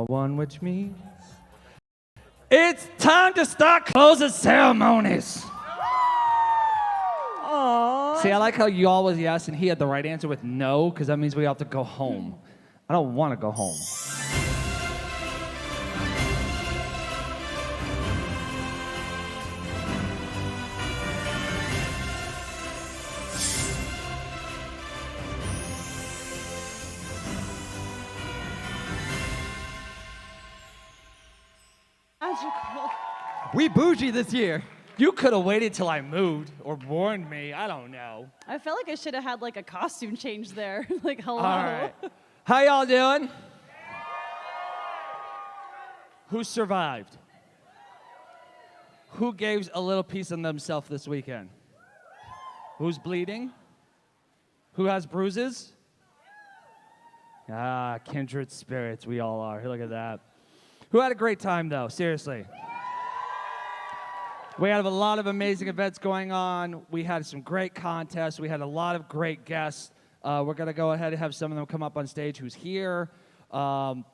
one, which means it's time to start closing ceremonies. Aww. See, I like how you all was yes and he had the right answer with no, because that means we have to go home. I don't want to go home. Magical. We bougie this year. You could have waited till I moved or warned me. I don't know. I felt like I should have had like a costume change there. Like, hello. All right. How y'all doing? Who survived? Who gave a little piece of themselves this weekend? Who's bleeding? Who has bruises? Ah, kindred spirits, we all are. Look at that. Who had a great time, though? Seriously. We have a lot of amazing events going on. We had some great contests. We had a lot of great guests. We're going to go ahead and have some of them come up on stage who's here. I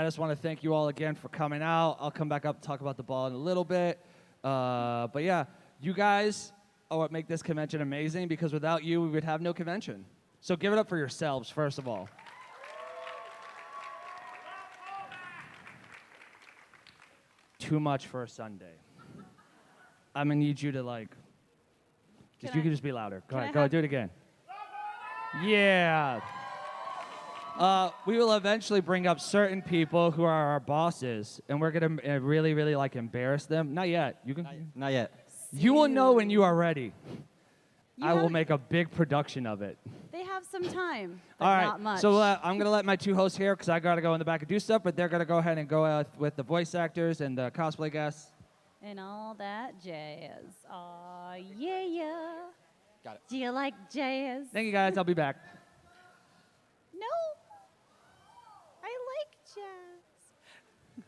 just want to thank you all again for coming out. I'll come back up and talk about the ball in a little bit. But yeah, you guys are what make this convention amazing, because without you, we would have no convention. So give it up for yourselves, first of all. Too much for a Sunday. I'm gonna need you to like, you can just be louder. Go ahead, do it again. Yeah. We will eventually bring up certain people who are our bosses, and we're gonna really, really like embarrass them. Not yet. You can. Not yet. You will know when you are ready. I will make a big production of it. They have some time, but All right. not much. So I'm gonna let my two hosts here, because I gotta go in the back and do stuff, but they're gonna go ahead and go with the voice actors and the cosplay guests. And all that jazz. Aw, yeah. Got it. Do you like jazz? Thank you guys. I'll be back. No. I like jazz.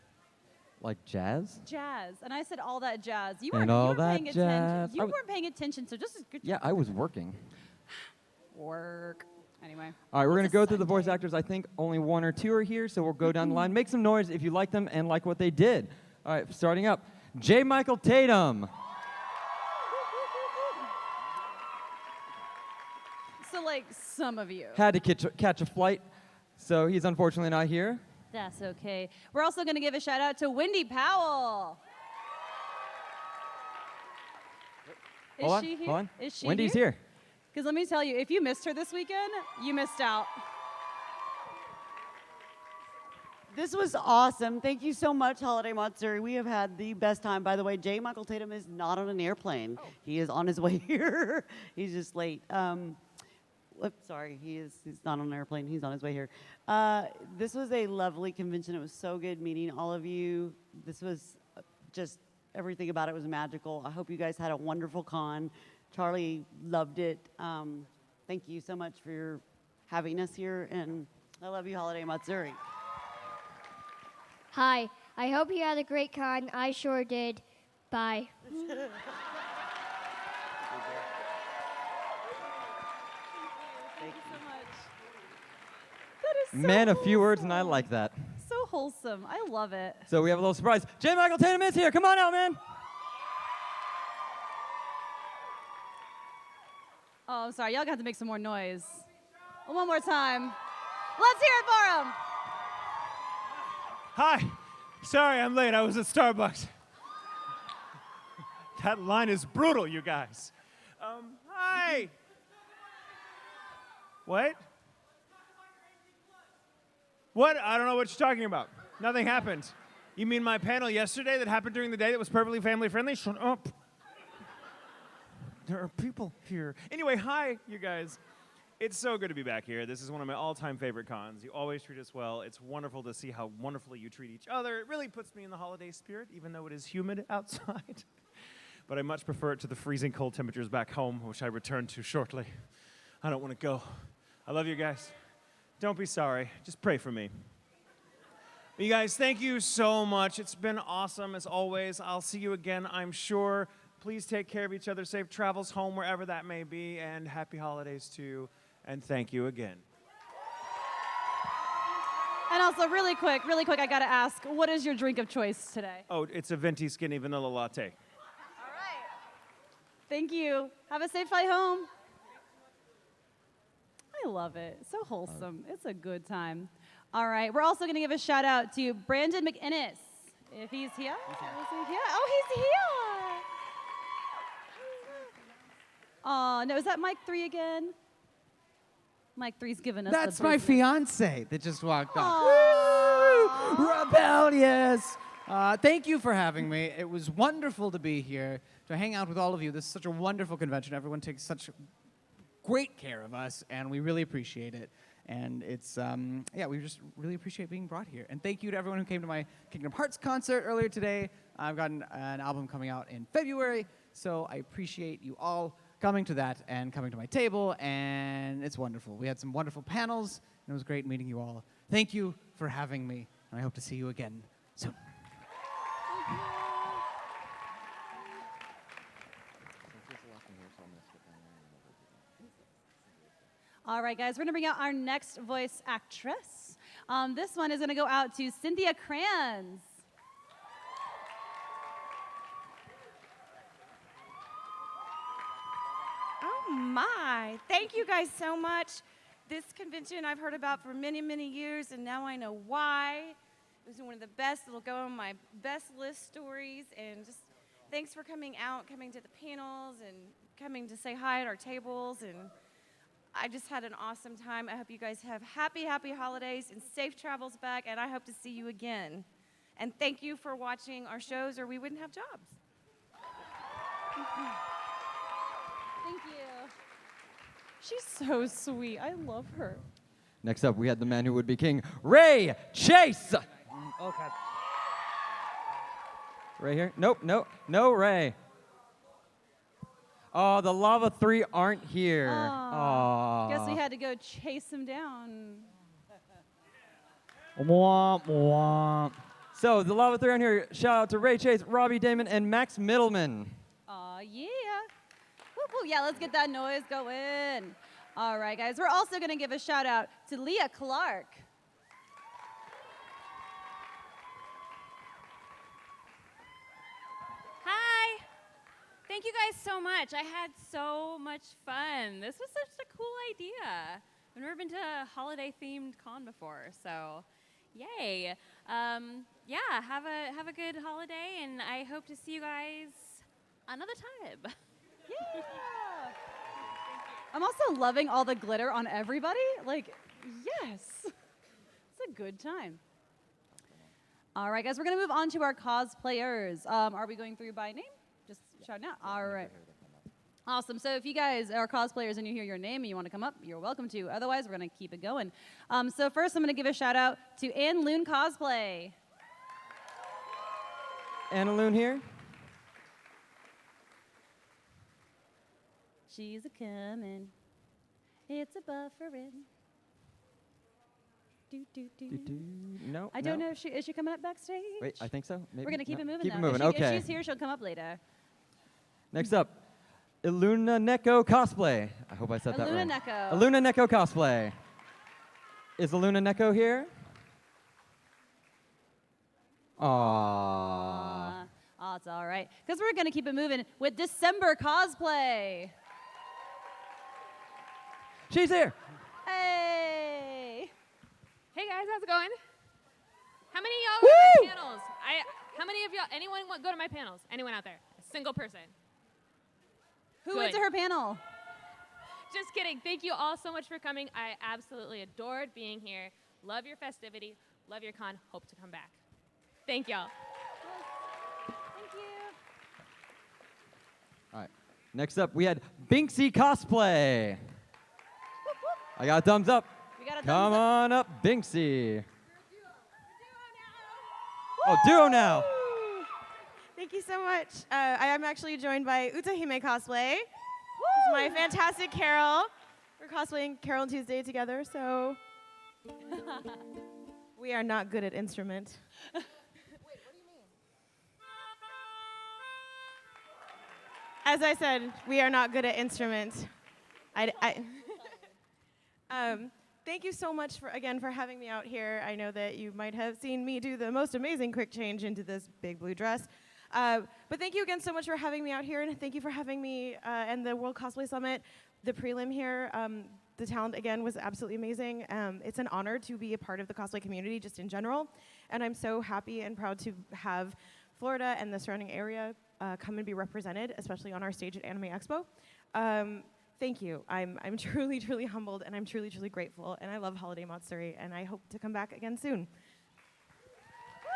Like jazz? Jazz. And I said all that jazz. You And weren't, all you weren't that paying attention. jazz. You weren't paying attention, so just as good. Yeah, I was working. Work. Anyway. All right, we're going to It's a go through the voice Sunday. actors. I think only one or two are here, so we'll go down the line. Make some noise if you like them and like what they did. All right, starting up. J. Michael Tatum. So, like, some of you. Had to catch a flight, so he's unfortunately not here. That's okay. We're also going to give a shout out to Wendy Powell. Hold Is she on, here? hold on. Is she Wendy's here. Because let me tell you, if you missed her this weekend, you missed out. This was awesome. Thank you so much, Holiday Matsuri. We have had the best time. By the way, J. Michael Tatum is not on an airplane. Oh. He is on his way here. He's just late. Sorry, he's not on an airplane. He's on his way here. This was a lovely convention. It was so good meeting all of you. This was just, everything about it was magical. I hope you guys had a wonderful con. Charlie loved it. Thank you so much for having us here, and I love you, Holiday Matsuri. Hi, I hope you had a great con. I sure did. Bye. Thank you so much. That is so Man, a few words, wholesome. and I like that. So wholesome. I love it. So we have a little surprise. J. Michael Tatum is here. Come on out, man. Oh, I'm sorry. Y'all got to make some more noise. One more time. Let's hear it for him. Hi. Sorry, I'm late. I was at Starbucks. That line is brutal, you guys. Hi. What? What? I don't know what you're talking about. Nothing happened. You mean my panel yesterday that happened during the day that was perfectly family friendly? Shut up. There are people here. Anyway, hi, you guys. It's so good to be back here. This is one of my all-time favorite cons. You always treat us well. It's wonderful to see how wonderfully you treat each other. It really puts me in the holiday spirit, even though it is humid outside. But I much prefer it to the freezing cold temperatures back home, which I return to shortly. I don't want to go. I love you guys. Don't be sorry. Just pray for me. You guys, thank you so much. It's been awesome, as always. I'll see you again, I'm sure. Please take care of each other. Safe travels home, wherever that may be, and happy holidays to you. And thank you again. And also, really quick, I gotta ask, what is your drink of choice today? Oh, it's a venti skinny vanilla latte. All right. Thank you. Have a safe flight home. I love it. So wholesome. It's a good time. All right. We're also going to give a shout out to Brandon Mcginnis. If he's here. Is he here? Oh, he's here. Oh, no. Is that Mike 3 again? Mike 3's giving us That's the my business. fiance that just walked off. Aw. Woo! Rebellious. Thank you for having me. It was wonderful to be here, to hang out with all of you. This is such a wonderful convention. Everyone takes such great care of us, and we really appreciate it. And it's, we just really appreciate being brought here. And thank you to everyone who came to my Kingdom Hearts concert earlier today. I've got an album coming out in February, so I appreciate you all coming to that and coming to my table, and it's wonderful. We had some wonderful panels, and it was great meeting you all. Thank you for having me, and I hope to see you again soon. All right, guys, we're going to bring out our next voice actress. This one is going to go out to Cynthia Kranz. Oh my, thank you guys so much. This convention I've heard about for many, many years, and now I know why. It was one of the best. It'll go on my best list stories, and just thanks for coming out, coming to the panels, and coming to say hi at our tables, and I just had an awesome time. I hope you guys have happy, happy holidays and safe travels back, and I hope to see you again. And thank you for watching our shows, or we wouldn't have jobs. Thank you. She's so sweet. I love her. Next up, we had the man who would be king, Ray Chase. Okay. Ray here? Nope, no Ray. Oh, the Lava 3 aren't here. Aw. Guess we had to go chase him down. Womp womp. So the Lava 3 aren't here. Shout out to Ray Chase, Robbie Damon, and Max Middleman. Aw, yeah. Whoop, whoop. Yeah, let's get that noise going. All right, guys. We're also going to give a shout out to Leah Clark. Hi. Thank you guys so much. I had so much fun. This was such a cool idea. I've never been to a holiday-themed con before, so yay. Yeah, have a good holiday, and I hope to see you guys another time. Yeah. I'm also loving all the glitter on everybody. Like, yes. It's a good time. All right, guys, we're going to move on to our cosplayers. Are we going through by name? Just shouting out. All right. Awesome. So if you guys are cosplayers and you hear your name and you want to come up, you're welcome to. Otherwise, we're going to keep it going. So first, I'm going to give a shout out to Ann Loon Cosplay. Anna Loon here. She's a comin'. It's a bufferin'. Do, do, do. No. I don't no. know if is she coming up backstage? Wait, I think so. Maybe. We're going to keep No. it moving Keep though. it moving. If Okay. she's here, she'll come up later. Next up, Iluna Neko Cosplay. I hope I said that right. Iluna Neko. Iluna Neko Cosplay. Is Iluna Neko here? Aww. Oh, it's all right. Because we're going to keep it moving with December Cosplay. She's here. Hey. Hey guys, how's it going? How many of y'all go to my panels? How many of y'all, anyone go to my panels? Anyone out there? A single person? Who went to her panel? Just kidding. Thank you all so much for coming. I absolutely adored being here. Love your festivity. Love your con. Hope to come back. Thank y'all. Thank you. All right. Next up, we had Binksy Cosplay. I got a thumbs up. We got a Come thumbs up. on up, Binksy. Oh, duo now. Thank you so much. I am actually joined by Utahime Cosplay. This is my fantastic Carol. We're cosplaying Carol and Tuesday together, so we are not good at instrument. Wait, what do you mean? As I said, we are not good at instrument. thank you so much again for having me out here. I know that you might have seen me do the most amazing quick change into this big blue dress. But thank you again so much for having me out here, and thank you for having me and the World Cosplay Summit, the prelim here. The talent, again, was absolutely amazing. It's an honor to be a part of the cosplay community just in general, and I'm so happy and proud to have Florida and the surrounding area come and be represented, especially on our stage at Anime Expo. Thank you. I'm truly, truly humbled, and I'm truly, truly grateful, and I love Holiday Matsuri, and I hope to come back again soon.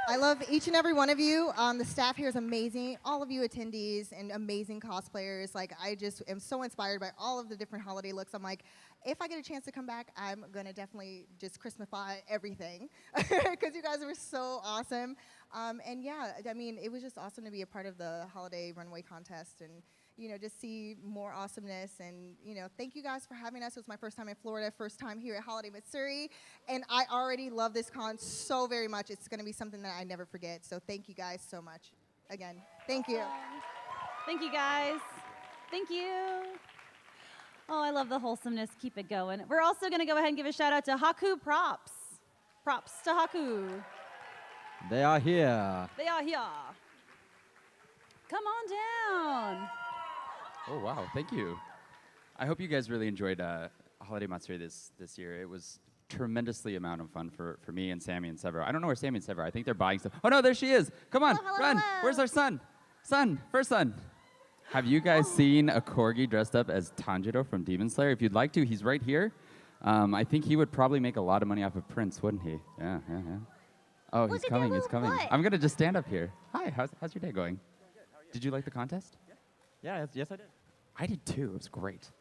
I love each and every one of you. The staff here is amazing. All of you attendees and amazing cosplayers. Like, I just am so inspired by all of the different holiday looks. I'm like, if I get a chance to come back, I'm going to definitely just Christmasify everything because you guys were so awesome. And yeah, I mean, it was just awesome to be a part of the holiday runway contest and, you know, just see more awesomeness. And, you know, thank you guys for having us. It was my first time in Florida, first time here at Holiday Matsuri. And I already love this con so very much. It's going to be something that I never forget. So thank you guys so much. Again, thank you. Thank you, guys. Thank you. Oh, I love the wholesomeness. Keep it going. We're also going to go ahead and give a shout out to Haku Props. Props to Haku. They are here. They are here. Come on down. Oh, wow. Thank you. I hope you guys really enjoyed Holiday Matsuri this year. It was tremendously amount of fun for me and Sammy and Severo. I don't know where Sammy and Severo are. I think they're buying stuff. Oh, no, there she is. Come on, run. Hello. Where's our son? First son. Have you guys seen a corgi dressed up as Tanjiro from Demon Slayer? If you'd like to, he's right here. I think he would probably make a lot of money off of Prince, wouldn't he? Yeah. Oh, he's coming. I'm going to just stand up here. Hi, how's your day going? Did you like the contest? Yeah, yes, I did. I did too. It was great.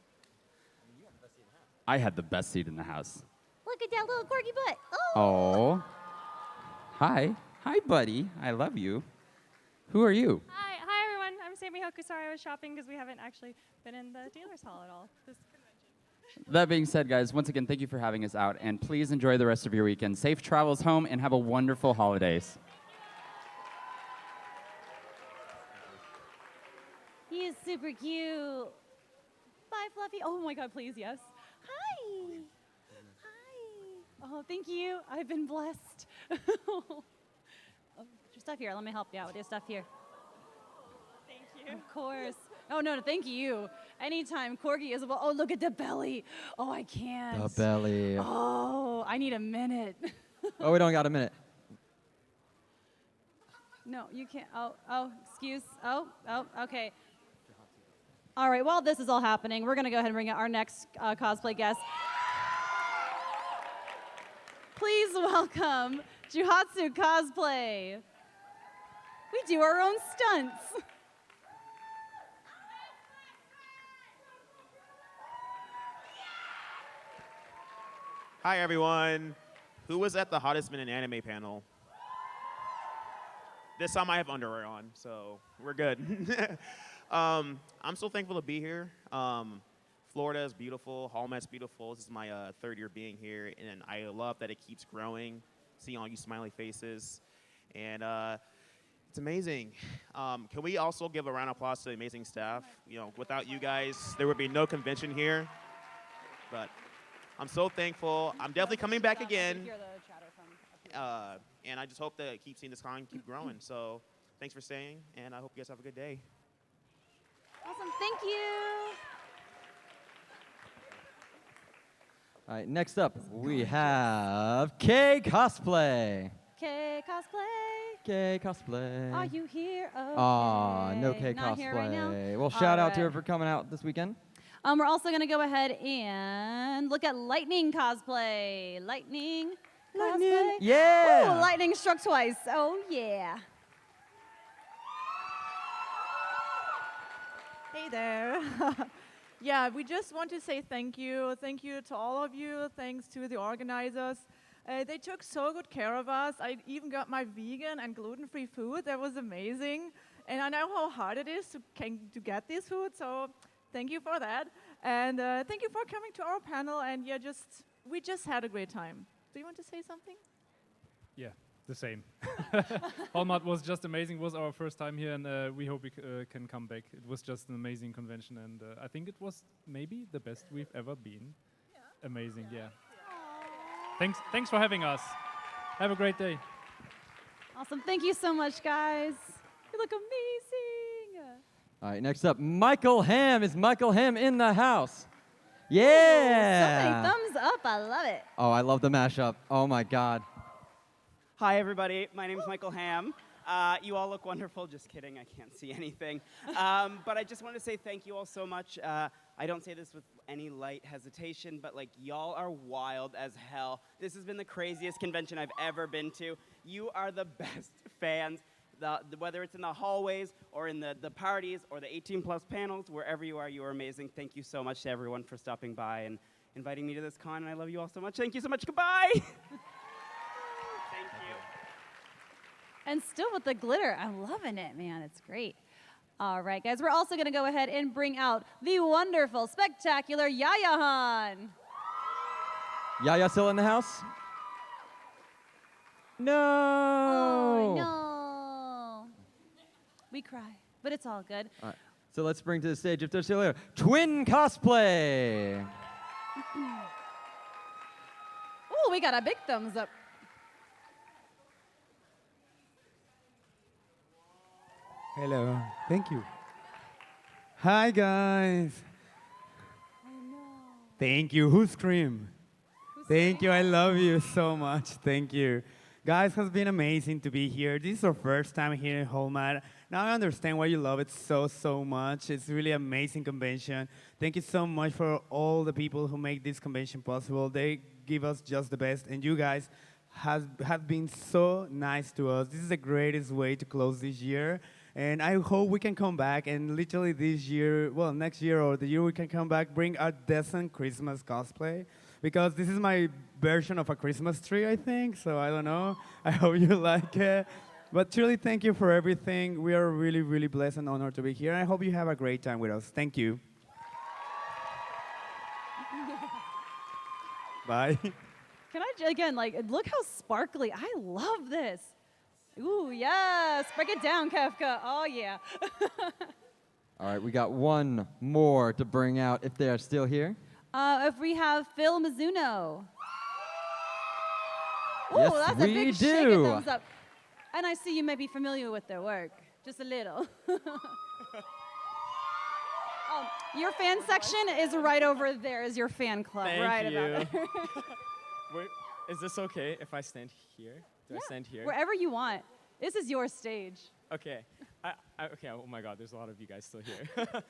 I had the best seat in the house. Look at that little corgi butt. Oh. Hi, buddy. I love you. Who are you? Hi, everyone. I'm Sammy Hokusari. I was shopping because we haven't actually been in the dealer's hall at all this convention. That being said, guys, once again, thank you for having us out, and please enjoy the rest of your weekend. Safe travels home, and have a wonderful holidays. He is super cute. Bye, Fluffy. Oh my God, please, yes. Hi. Hi. Oh, thank you. I've been blessed. Oh, your stuff here. Let me help you out with your stuff here. Thank you. Of course. Oh, no, thank you. Anytime corgi is, well, oh, look at the belly. Oh, I can't. The belly. Oh, I need a minute. Oh, we don't got a minute. No, you can't. Oh, excuse. Oh, okay. All right, while this is all happening, we're going to go ahead and bring out our next cosplay guest. Please welcome Juhatsu Cosplay. We do our own stunts. Hi, everyone. Who was at the Hottest Men in Anime panel? This time I have underwear on, so we're good. I'm so thankful to be here. Florida is beautiful. Holmat's beautiful. This is my third year being here, and I love that it keeps growing, seeing all you smiley faces. And it's amazing. Can we also give a round of applause to the amazing staff? You know, without you guys, there would be no convention here. But I'm so thankful. I'm definitely coming back again. And I just hope that keep seeing this con keep growing. So thanks for staying, and I hope you guys have a good day. Awesome, thank you. All right, next up, we have K Cosplay. K Cosplay. K Cosplay. Are you here? Okay. Aw, no K Not here right now? Cosplay. Well, shout out to All her for coming out this weekend. We're also going to go ahead and look at Lightning Cosplay. Lightning Cosplay. Yeah. Ooh, lightning struck twice. Oh, yeah. Hey there. Yeah, we just want to say thank you. Thank you to all of you. Thanks to the organizers. They took so good care of us. I even got my vegan and gluten-free food. That was amazing. And I know how hard it is to get this food, so thank you for that. And thank you for coming to our panel. And yeah, we just had a great time. Do you want to say something? Yeah, the same. Holmat was just amazing. It was our first time here, and we hope we can come back. It was just an amazing convention, and I think it was maybe the best we've ever been. Yeah. Amazing, yeah. Thanks for having us. Have a great day. Awesome. Thank you so much, guys. You look amazing. All right, next up, Michael Hamm. Is Michael Hamm in the house? So Yeah. many thumbs up. I love it. Oh, I love the mashup. Oh my God. Hi, everybody. My name is Michael Hamm. You all look wonderful. Just kidding. I can't see anything. But I just want to say thank you all so much. I don't say this with any light hesitation, but like y'all are wild as hell. This has been the craziest convention I've ever been to. You are the best fans. Whether it's in the hallways or in the parties or the 18+ panels, wherever you are amazing. Thank you so much to everyone for stopping by and inviting me to this con, and I love you all so much. Thank you so much. Goodbye. Thank you. And still with the glitter. I'm loving it, man. It's great. All right, guys. We're also going to go ahead and bring out the wonderful, spectacular Yaya Han. Yaya still in the house? No. Oh, no. We cry, but it's all good. All right. So let's bring to the stage, if they're still here, Twin Cosplay. Oh, we got a big thumbs up. Hello. Thank you. Hi, guys. Thank you. Who scream? Thank you. I love you so much. Thank you. Guys, has been amazing to be here. This is our first time here in holmat. Now I understand why you love it so much. It's really amazing convention. Thank you so much for all the people who make this convention possible. They give us just the best, and you guys have been so nice to us. This is the greatest way to close this year. And I hope we can come back and literally this year, well, next year or the year we can come back, bring a decent Christmas cosplay. Because this is my version of a Christmas tree, I think. So I don't know. I hope you like it. But truly, thank you for everything. We are really, really blessed and honored to be here. And I hope you have a great time with us. Thank you. Bye. Can I, again, like, look how sparkly. I love this. Ooh, yes. Break it down, Kefka. Oh, yeah. All right, we got one more to bring out if they are still here. If we have Phil Mizuno. Ooh, Yes, that's a we big shake do. and thumbs up. And I see you may be familiar with their work. Just a little. Your fan section is right over there, is your fan club. Thank right you. about there. Wait, is this okay if I stand here? Do I stand here? Wherever you want. This is your stage. Okay. Okay, oh my God, there's a lot of you guys still here.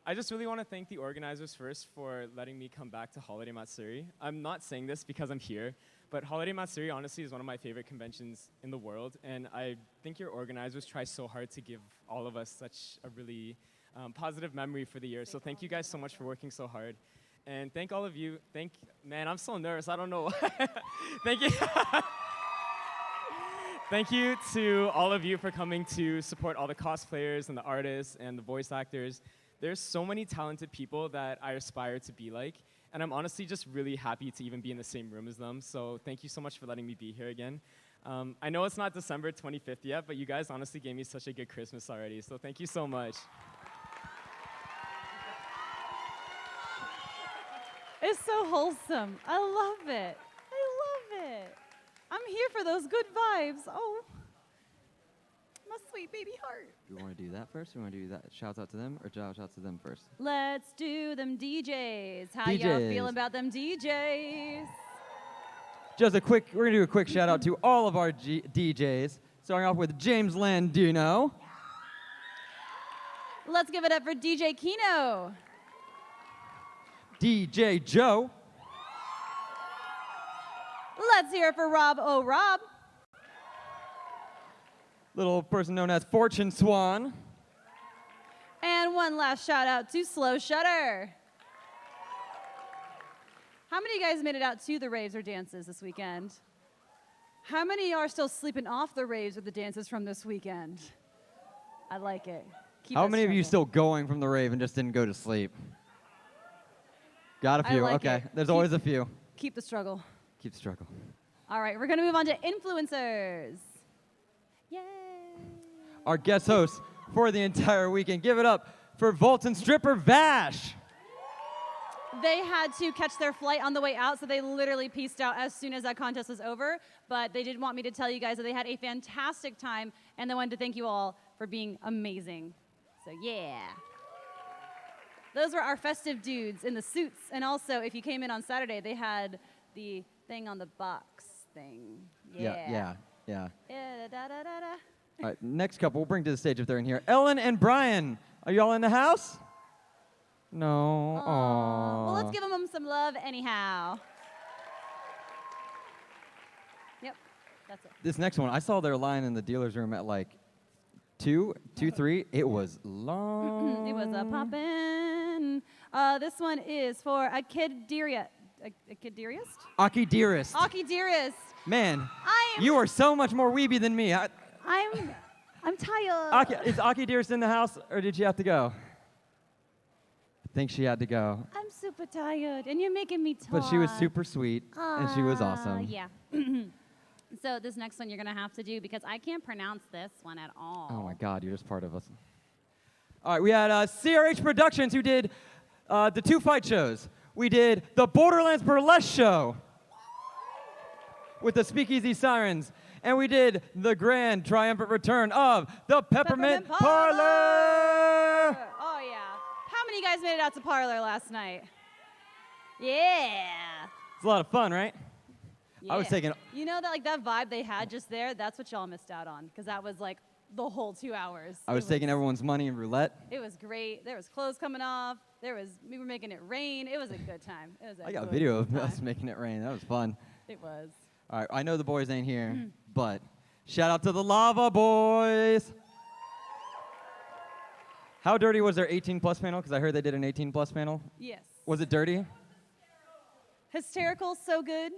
I just really want to thank the organizers first for letting me come back to Holiday Matsuri. I'm not saying this because I'm here, but Holiday Matsuri honestly is one of my favorite conventions in the world, and I think your organizers try so hard to give all of us such a really positive memory for the year. So thank you guys so much for working so hard. And thank all of you. Man, I'm so nervous. I don't know why. Thank you. Thank you to all of you for coming to support all the cosplayers and the artists and the voice actors. There's so many talented people that I aspire to be like, and I'm honestly just really happy to even be in the same room as them. So thank you so much for letting me be here again. I know it's not December 25th yet, but you guys honestly gave me such a good Christmas already. So thank you so much. It's so wholesome. I love it. I love it. I'm here for those good vibes. Oh, my sweet baby heart. Do you want to do that first? Or you want to do that? Shout out to them or shout out to them first? Let's do them DJs. How y'all DJs. feeling about them DJs? We're going to do a quick shout out to all of our DJs. Starting off with James Landino. Let's give it up for DJ Kino. DJ Joe. Let's hear it for Rob Rob. Little person known as Fortune Swan. And one last shout out to Slow Shutter. How many of you guys made it out to the raves or dances this weekend? How many are still sleeping off the raves or the dances from this weekend? I like it. Keep How it many of you struggle. still going from the rave and just didn't go to sleep? Got a I few. like Okay. it. There's Keep- always a few. Keep the struggle. Keep the struggle. All right, we're going to move on to influencers. Yay. Our guest host for the entire weekend. Give it up for Volton stripper Vash. They had to catch their flight on the way out, so they literally peaced out as soon as that contest was over. But they did want me to tell you guys that they had a fantastic time, and they wanted to thank you all for being amazing. So yeah. Those were our festive dudes in the suits. And also, if you came in on Saturday, they had the thing on the box thing. Yeah. Da, da, da, da, da. All right, next couple we'll bring to the stage if they're in here. Ellen and Brian, are y'all in the house? No. Aww. Well, let's give them some love anyhow. Yep, that's it. This next one, I saw their line in the dealer's room at like 2:03. It was long. It was a poppin'. This one is for a kid dearest. Aki Dearest. Aki Dearest. Man, you are so much more weeby than me. I'm tired. Aki, is Aki Dearest in the house, or did she have to go? I think she had to go. I'm super tired, and you're making me talk. But she was super sweet, and she was awesome. Yeah. So this next one you're going to have to do because I can't pronounce this one at all. Oh my God, you're just part of us. All right, we had CRH Productions who did the 2 fight shows. We did the Borderlands Burlesque show with the Speakeasy Sirens. And we did the grand triumphant return of the Peppermint Parlor. Oh, yeah. How many of you guys made it out to Parlor last night? Yeah. It's a lot of fun, right? I was Yeah. taking... You know that like that vibe they had just there, that's what y'all missed out on because that was like the whole 2 hours. I was taking everyone's money in roulette. It was great. There was clothes coming off. We were making it rain. It was a good time. It was I got a video of us making it rain. That was fun. It was. All right, I know the boys ain't here, but shout out to the Lava Boys. How dirty was their 18-plus panel? Because I heard they did an 18-plus panel. Yes. Was it dirty? Hysterical, so good.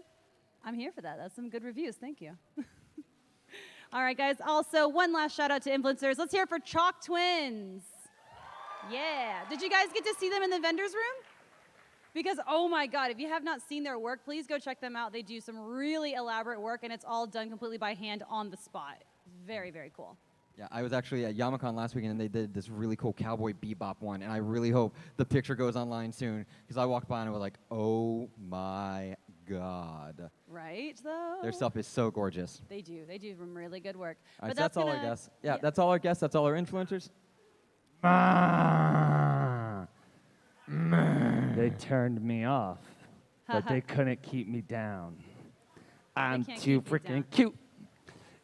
I'm here for that. That's some good reviews. Thank you. All right, guys. Also, one last shout out to influencers. Let's hear it for Chalk Twins. Yeah. Did you guys get to see them in the vendor's room? Because, oh my God, if you have not seen their work, please go check them out. They do some really elaborate work, and it's all done completely by hand on the spot. Very, very cool. Yeah, I was actually at Yamacon last weekend, and they did this really cool Cowboy Bebop one, and I really hope the picture goes online soon, because I walked by and I was like, oh my God. Right, though? Their stuff is so gorgeous. They do. They do some really good work. All right, But so that's all our gonna- guests. Yeah, that's all our guests. That's all our influencers. They turned me off, but they couldn't keep me down. I'm can't too keep you freaking cute.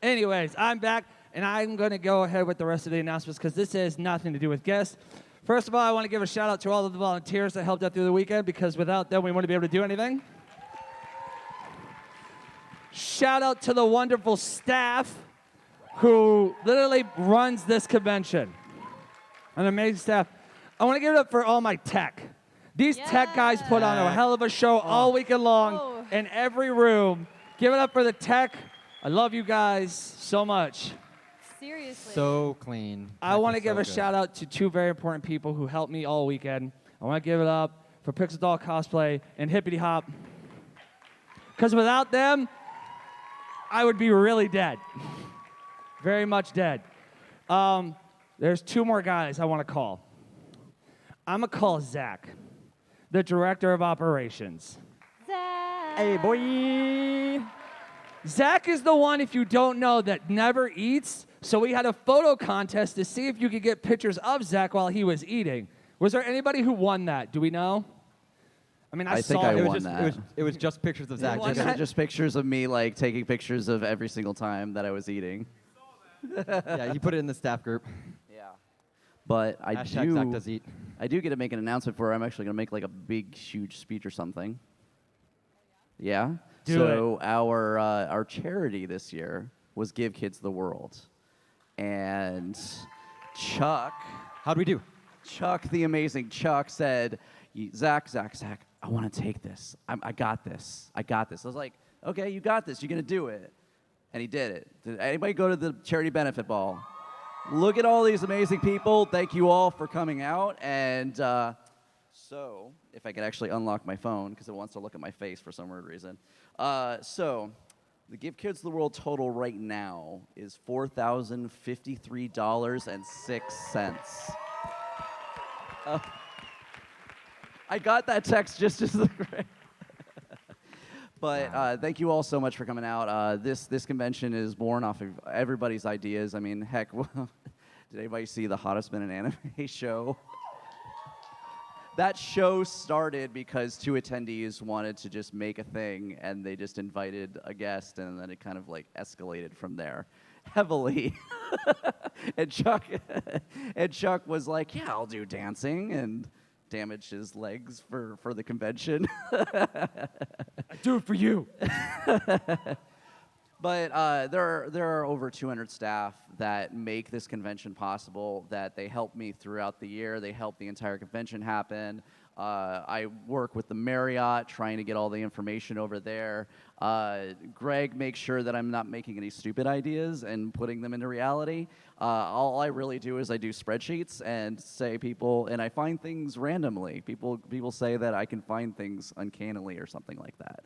Anyways, I'm back, and I'm going to go ahead with the rest of the announcements because this has nothing to do with guests. First of all, I want to give a shout out to all of the volunteers that helped out through the weekend because without them, we wouldn't be able to do anything. Shout out to the wonderful staff who literally runs this convention. An amazing staff. I want to give it up for all my tech. These tech guys put on a hell of a show all weekend long in every room. Give it up for the tech. I love you guys so much. Seriously. So clean. I want to give so a good. shout out to 2 very important people who helped me all weekend. I want to give it up for Pixel Doll Cosplay and Hippity Hop. Because without them, I would be really dead. Very much dead. There's 2 more guys I want to call. I'm going to call Zach, the director of operations. Zach. Hey, boy. Zach is the one, if you don't know, that never eats. So we had a photo contest to see if you could get pictures of Zach while he was eating. Was there anybody who won that? Do we know? I mean, I think saw I it. won Was just, that. It was just pictures of Zach. won Just, that? just pictures of me like taking pictures of every single time that I was eating. Yeah, he put it in the staff group. Yeah. But I Hashtag Zach does eat. I do get to make an announcement for I'm actually going to make like a big, huge speech or something. Yeah. Do so our charity this year was Give Kids the World, and Chuck. How'd we do? Chuck, the amazing Chuck, said, Zach, I want to take this. I got this. I was like, okay, you got this. You're going to do it. And he did it. Did anybody go to the charity benefit ball? Look at all these amazing people. Thank you all for coming out. And so, if I could actually unlock my phone, because it wants to look at my face for some weird reason. So, the Give Kids the World total right now is $4,053.06. I got that text just as the But thank you all so much for coming out. This convention is born off of everybody's ideas. I mean, heck, did anybody see the Hottest Men in Anime show? That show started because 2 attendees wanted to just make a thing, and they just invited a guest, and then it kind of like escalated from there heavily. and Chuck was like, "Yeah, I'll do dancing," and damaged his legs for the convention. I do it for you. But there are over 200 staff that make this convention possible, that they help me throughout the year. They help the entire convention happen. I work with the Marriott, trying to get all the information over there. Greg makes sure that I'm not making any stupid ideas and putting them into reality. All I really do is I do spreadsheets and and I find things randomly. People say that I can find things uncannily or something like that.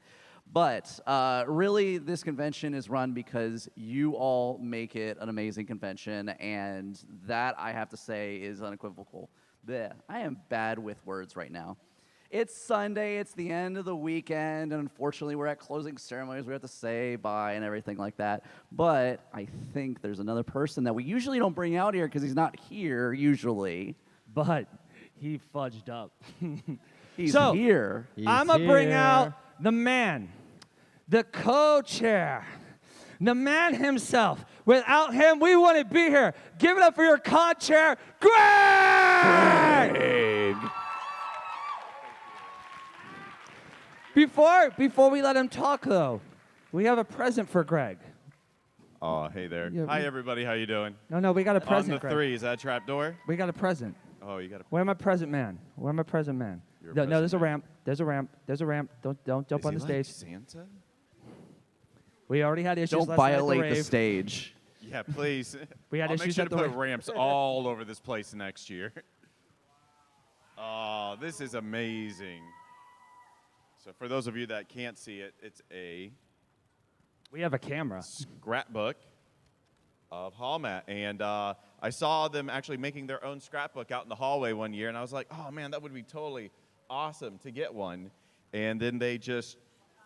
But really, this convention is run because you all make it an amazing convention, and that, I have to say, is unequivocal. Blech. I am bad with words right now. It's Sunday, it's the end of the weekend, and unfortunately, we're at closing ceremonies. We have to say bye and everything like that. But I think there's another person that we usually don't bring out here because he's not here, usually. But he fudged up. He's so, here. I'm going to bring out the man, the co-chair, the man himself. Without him, we wouldn't be here. Give it up for your co-chair, Greg! Before we let him talk, though, we have a present for Greg. Oh, hey there. Yeah, Hi, everybody. How you doing? No, we got a present, On the Greg. 3, is that a trap door? We got a present. Oh, you got a Where my present man? Where my present man? You're a No, present there's a man. ramp. There's a ramp. There's a ramp. Don't jump Is on he the like stage. Santa? We already had issues Don't last night at violate the rave. stage. Yeah, please. We had I'll make issues sure at to the put rave. ramps all over this place next year. Oh, this is amazing. So for those of you that can't see it, it's a We have a camera. scrapbook of holmat. And I saw them actually making their own scrapbook out in the hallway one year, and I was like, oh man, that would be totally awesome to get one. And then they just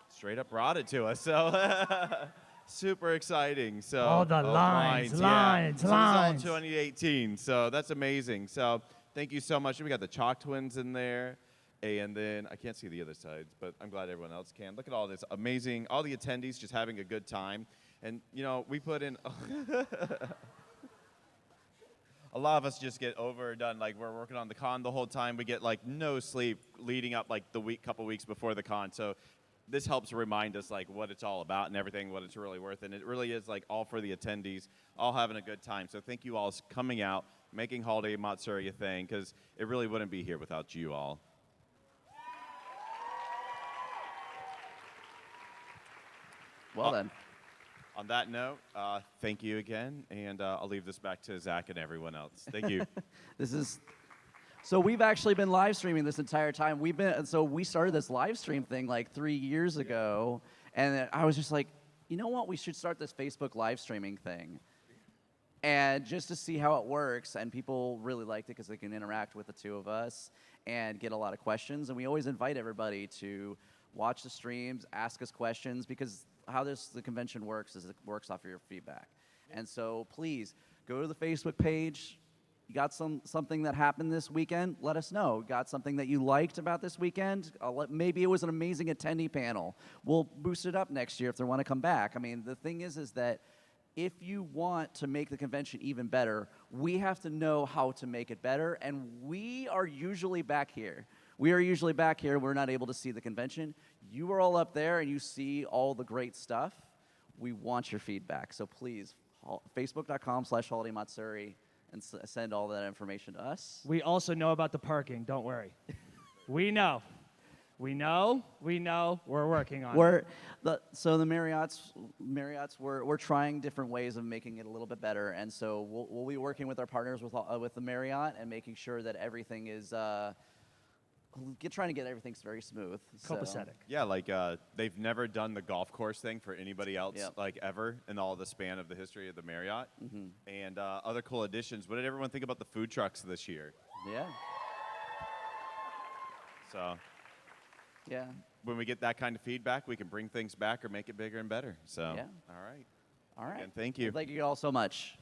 straight up brought it to us. So super exciting. So All the lines. So this is all 2018. So that's amazing. So thank you so much. We got the Chalk Twins in there. And then I can't see the other sides, but I'm glad everyone else can. Look at all this amazing, all the attendees just having a good time. And, you know, we put in, a lot of us just get overdone. Like, we're working on the con the whole time. We get, like, no sleep leading up, like, couple weeks before the con. So this helps remind us, like, what it's all about and everything, what it's really worth. And it really is, like, all for the attendees, all having a good time. So thank you all for coming out, making Holiday Matsuri a thing, because it really wouldn't be here without you all. Well then. On that note, thank you again, and I'll leave this back to Zach and everyone else. Thank you. So we've actually been live streaming this entire time. We started this live stream thing like 3 years ago, and I was just like, you know what? We should start this Facebook live streaming thing, and just to see how it works. And people really liked it because they can interact with the two of us and get a lot of questions. And we always invite everybody to watch the streams, ask us questions, because how the convention works is it works off of your feedback. And so please go to the Facebook page. You got something that happened this weekend, let us know. Got something that you liked about this weekend? Maybe it was an amazing attendee panel. We'll boost it up next year if they want to come back. I mean, the thing is that if you want to make the convention even better, we have to know how to make it better, and we are usually back here. We're not able to see the convention. You are all up there, and you see all the great stuff. We want your feedback. So please, facebook.com/holidaymatsuri, and send all that information to us. We also know about the parking. Don't worry. We know. We're working on it. So the Marriotts, we're trying different ways of making it a little bit better, and so we'll be working with our partners with the Marriott and making sure that everything is trying to get everything very smooth. Copacetic. Yeah, like they've never done the golf course thing for anybody else, like ever, in all the span of the history of the Marriott. Mm-hmm. And other cool additions. What did everyone think about the food trucks this year? Yeah. So yeah, when we get that kind of feedback, we can bring things back or make it bigger and better. So Yeah. all right. All right. Again, thank you. Thank you all so much.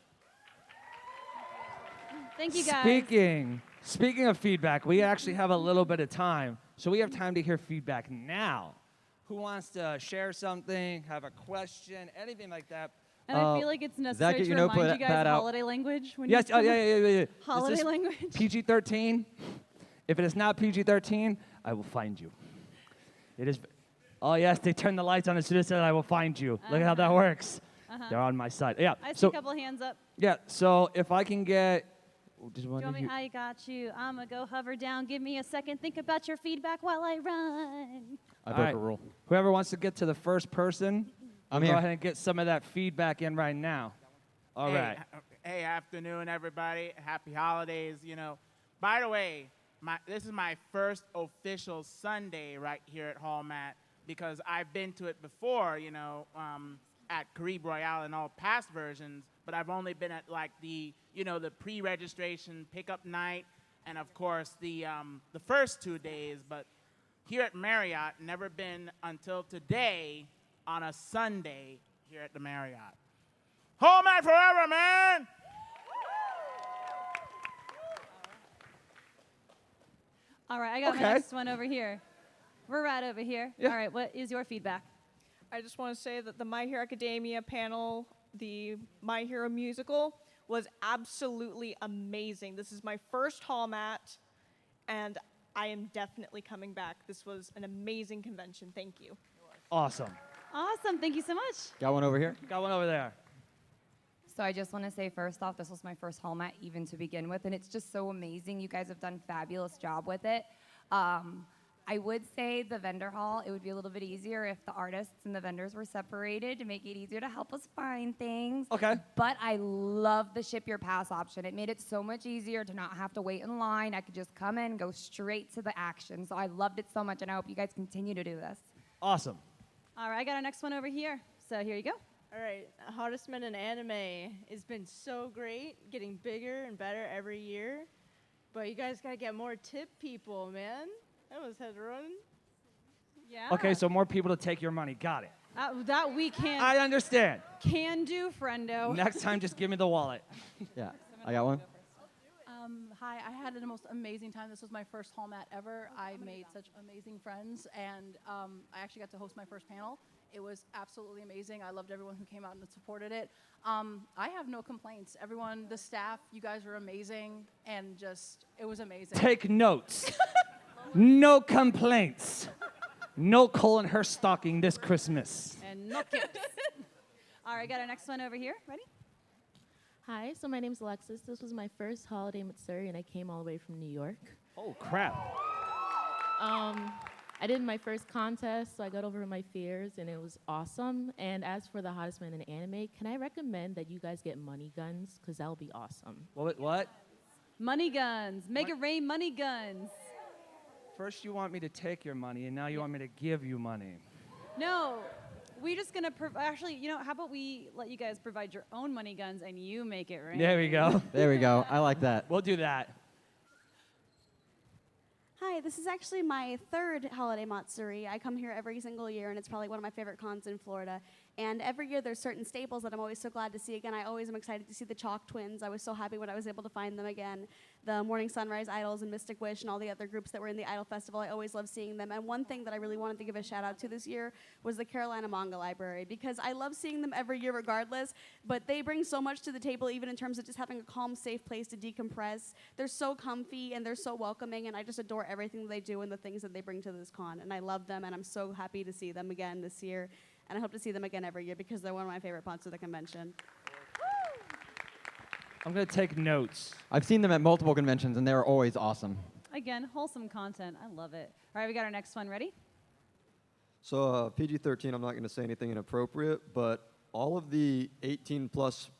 Thank you, guys. Speaking of feedback, we actually have a little bit of time, so we have time to hear feedback now. Who wants to share something, have a question, anything like that? And I feel like it's necessary get to your remind notepad you guys out? holiday language. When Yes, you yeah. Holiday Is this language. PG-13. If it is not PG-13, I will find you. It is. Oh yes, they turn the lights on as soon as they said I will find you. Look at how that works. They're on my side. Yeah. I see So a couple hands up. yeah. So if I can get. Just Do you want me? I got you. I'm gonna go hover down. Give me a second. Think about your feedback while I run. I broke a rule. Whoever wants to get to the first person, I'm go here. ahead and get some of that feedback in right now. All right. Hey, afternoon, everybody. Happy holidays. You know, by the way, this is my first official Sunday right here at Holmat because I've been to it before, you know, at Caribe Royale and all past versions, but I've only been at like the, you know, the pre-registration pickup night and of course the first 2 days, but here at Marriott, never been until today on a Sunday here at the Marriott. Holmat forever, man! All right, I got my next one over here. We're right over here. All right, what is your feedback? I just want to say that the My Hero Academia panel, the My Hero musical, was absolutely amazing. This is my first Hallmat, and I am definitely coming back. This was an amazing convention. Thank you. Awesome. Awesome. Thank you so much. Got one over here. Got one over there. So I just want to say first off, this was my first Hallmat even to begin with, and it's just so amazing. You guys have done a fabulous job with it. I would say the vendor hall, it would be a little bit easier if the artists and the vendors were separated to make it easier to help us find things. Okay. But I love the ship your pass option. It made it so much easier to not have to wait in line. I could just come in, go straight to the action. So I loved it so much, and I hope you guys continue to do this. Awesome. All right, I got our next one over here. So here you go. All right, Hottest Men in Anime has been so great, getting bigger and better every year. But you guys gotta get more tip people, man. I almost had to run. Yeah. Okay, so more people to take your money. Got it. That we can. I understand. Can do, friendo. Next time, just give me the wallet. Yeah, I got one. Hi, I had the most amazing time. This was my first Hallmat ever. I made such amazing friends, and I actually got to host my first panel. It was absolutely amazing. I loved everyone who came out and supported it. I have no complaints. Everyone, the staff, you guys are amazing, and just, it was amazing. Take notes. No complaints. No Colin Hurst stocking this Christmas. And no kips. All right, got our next one over here. Ready? Hi, so my name's Alexis. This was my first holiday Matsuri, and I came all the way from New York. Oh, crap. I did my first contest, so I got over my fears, and it was awesome. And as for the Hottest Man in Anime, can I recommend that you guys get money guns? Because that'll be awesome. What? Money guns. Make it rain money guns. First you want me to take your money, and now you want me to give you money. No, we're just going to, actually, you know, how about we let you guys provide your own money guns and you make it rain? There we go. There we go. I like that. We'll do that. Hi, this is actually my third holiday Matsuri. I come here every single year, and it's probably one of my favorite cons in Florida. And every year there's certain staples that I'm always so glad to see again. I always am excited to see the Chalk Twins. I was so happy when I was able to find them again. The Morning Sunrise Idols and Mystic Wish and all the other groups that were in the Idol Festival, I always love seeing them. And one thing that I really wanted to give a shout out to this year was the Carolina Manga Library, because I love seeing them every year regardless, but they bring so much to the table, even in terms of just having a calm, safe place to decompress. They're so comfy and they're so welcoming, and I just adore everything that they do and the things that they bring to this con. And I love them, and I'm so happy to see them again this year. And I hope to see them again every year because they're one of my favorite parts of the convention. I'm going to take notes. I've seen them at multiple conventions, and they're always awesome. Again, wholesome content. I love it. All right, we got our next one. Ready? So PG-13, I'm not going to say anything inappropriate, but all of the 18-plus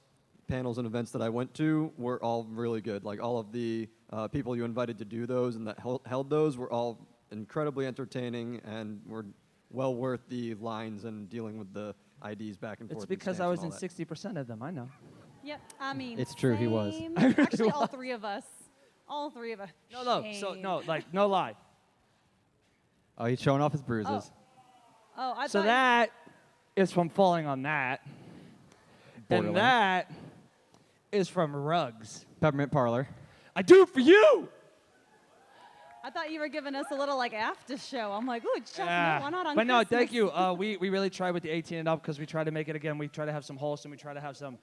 panels and events that I went to were all really good. Like all of the people you invited to do those and that held those were all incredibly entertaining and were well worth the lines and dealing with the IDs back and forth. It's because I was in 60% of them, I know. Yep, I mean, It's true, he was. same. I really Actually, all was. three of us. All three of us. No, so, Shame. no, like, no lie. Oh, he's showing off his bruises. Oh, I So thought. that is from falling on that. And Borderlands. that is from rugs. Peppermint Parlor. I do it for you. I thought you were giving us a little like after show. I'm like, ooh, Chuck, Yeah. no, why not on But no, thank Christmas? you. We really try with the 18 and up because we try to make it again. We try to have some wholesome. We try to have some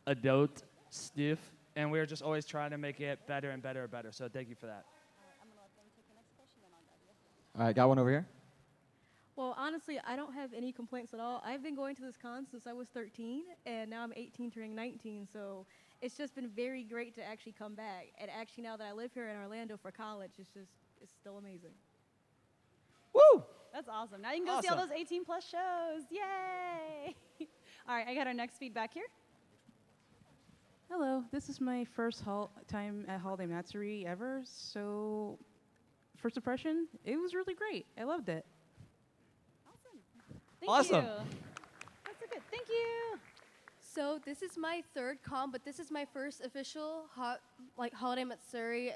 adult stuff, and we're just always trying to make it better and better and better. So thank you for that. All right, got one over here. Well, honestly, I don't have any complaints at all. I've been going to this con since I was 13, and now I'm 18 turning 19, so it's just been very great to actually come back. And actually, now that I live here in Orlando for college, it's still amazing. Woo! That's awesome. Now you can go see all Awesome. those 18 plus shows. Yay! All right, I got our next feedback here. Hello, this is my first time at Holiday Matsuri ever, so first impression, it was really great. I loved it. Thank Awesome. you. That's so good. Thank you. So this is my third con, but this is my first official Holiday Matsuri